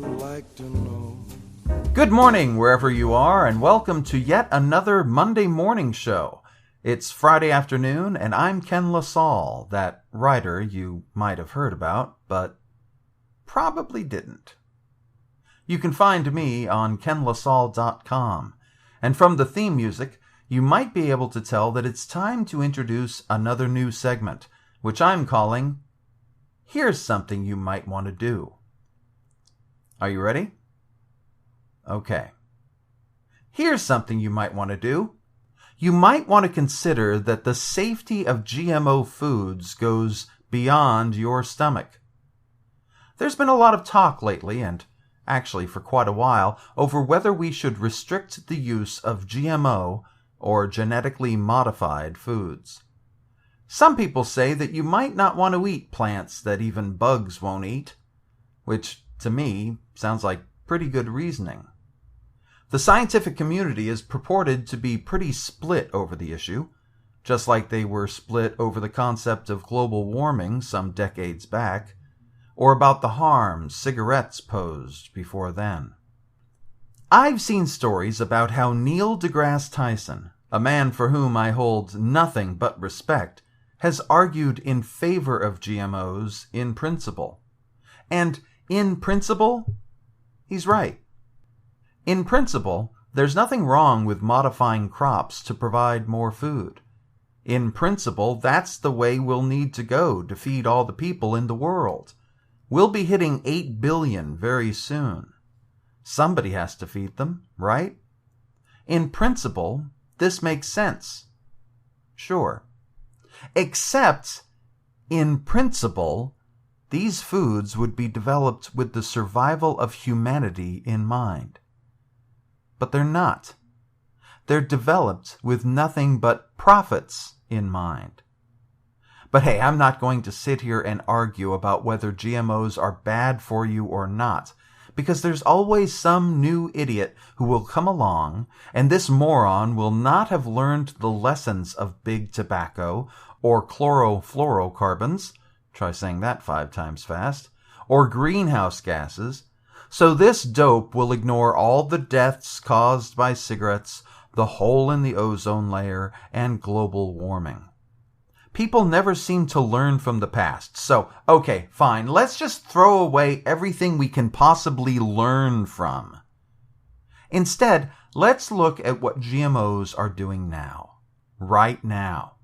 like to know? Good morning, wherever you are, and welcome to yet another Monday morning show. It's Friday afternoon, and I'm Ken Salle, that writer you might have heard about, but probably didn't. You can find me on kenlasalle.com, and from the theme music, you might be able to tell that it's time to introduce another new segment, which I'm calling Here's Something You Might Want to Do. Are you ready? Okay. Here's something you might want to do. You might want to consider that the safety of GMO foods goes beyond your stomach. There's been a lot of talk lately, and actually for quite a while, over whether we should restrict the use of GMO or genetically modified foods. Some people say that you might not want to eat plants that even bugs won't eat, which to me sounds like pretty good reasoning. The scientific community is purported to be pretty split over the issue, just like they were split over the concept of global warming some decades back, or about the harms cigarettes posed before then. I've seen stories about how Neil deGrasse Tyson, a man for whom I hold nothing but respect, has argued in favor of GMOs in principle. And in principle, he's right. In principle, there's nothing wrong with modifying crops to provide more food. In principle, that's the way we'll need to go to feed all the people in the world. We'll be hitting 8 billion very soon. Somebody has to feed them, right? In principle, this makes sense. Sure. Except, in principle, these foods would be developed with the survival of humanity in mind. But they're not. They're developed with nothing but profits in mind. But hey, I'm not going to sit here and argue about whether GMOs are bad for you or not, because there's always some new idiot who will come along, and this moron will not have learned the lessons of big tobacco, or chlorofluorocarbons, try saying that 5 times fast, or greenhouse gases, so this dope will ignore all the deaths caused by cigarettes, the hole in the ozone layer, and global warming. People never seem to learn from the past, so, okay, fine, let's just throw away everything we can possibly learn from. Instead, let's look at what GMOs are doing now, right now.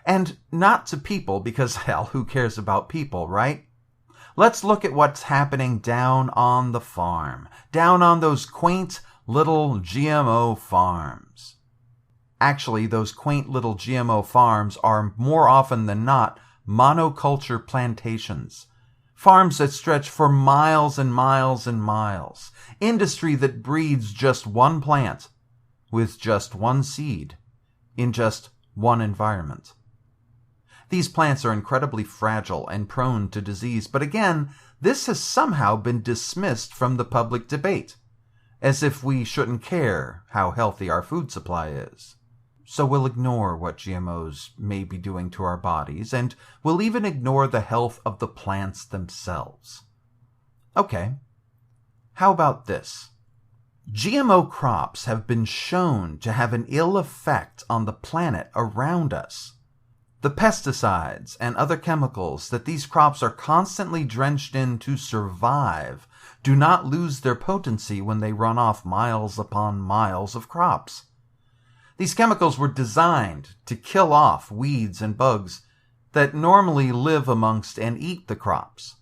And not to people, because, hell, who cares about people, right? Let's look at what's happening down on the farm, down on those quaint little GMO farms. Actually, those quaint little GMO farms are more often than not monoculture plantations. Farms that stretch for miles and miles and miles. Industry that breeds just one plant with just one seed in just one environment. These plants are incredibly fragile and prone to disease, but again, this has somehow been dismissed from the public debate, as if we shouldn't care how healthy our food supply is. So we'll ignore what GMOs may be doing to our bodies, and we'll even ignore the health of the plants themselves. Okay, how about this? GMO crops have been shown to have an ill effect on the planet around us. The pesticides and other chemicals that these crops are constantly drenched in to survive do not lose their potency when they run off miles upon miles of crops. These chemicals were designed to kill off weeds and bugs that normally live amongst and eat the crops.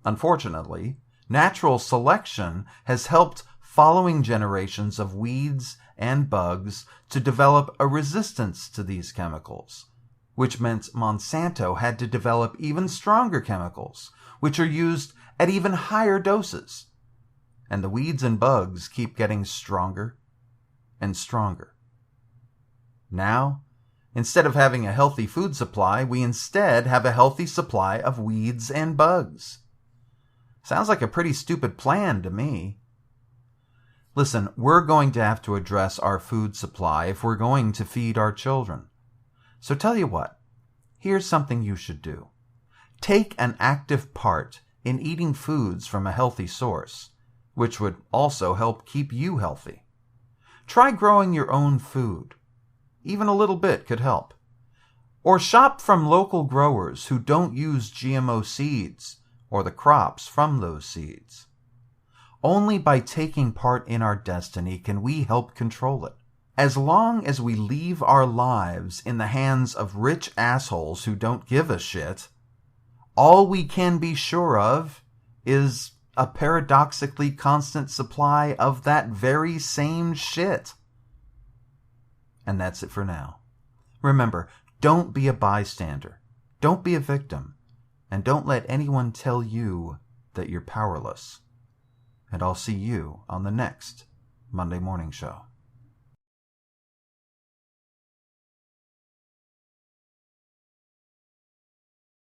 Unfortunately, natural selection has helped following generations of weeds and bugs to develop a resistance to these chemicals, which meant Monsanto had to develop even stronger chemicals, which are used at even higher doses. And the weeds and bugs keep getting stronger and stronger. Now, instead of having a healthy food supply, we instead have a healthy supply of weeds and bugs. Sounds like a pretty stupid plan to me. Listen, we're going to have to address our food supply if we're going to feed our children. So tell you what, here's something you should do. Take an active part in eating foods from a healthy source, which would also help keep you healthy. Try growing your own food. Even a little bit could help. Or shop from local growers who don't use GMO seeds or the crops from those seeds. Only by taking part in our destiny can we help control it. As long as we leave our lives in the hands of rich assholes who don't give a shit, all we can be sure of is a paradoxically constant supply of that very same shit. And that's it for now. Remember, don't be a bystander. Don't be a victim. And don't let anyone tell you that you're powerless. And I'll see you on the next Monday Morning Show.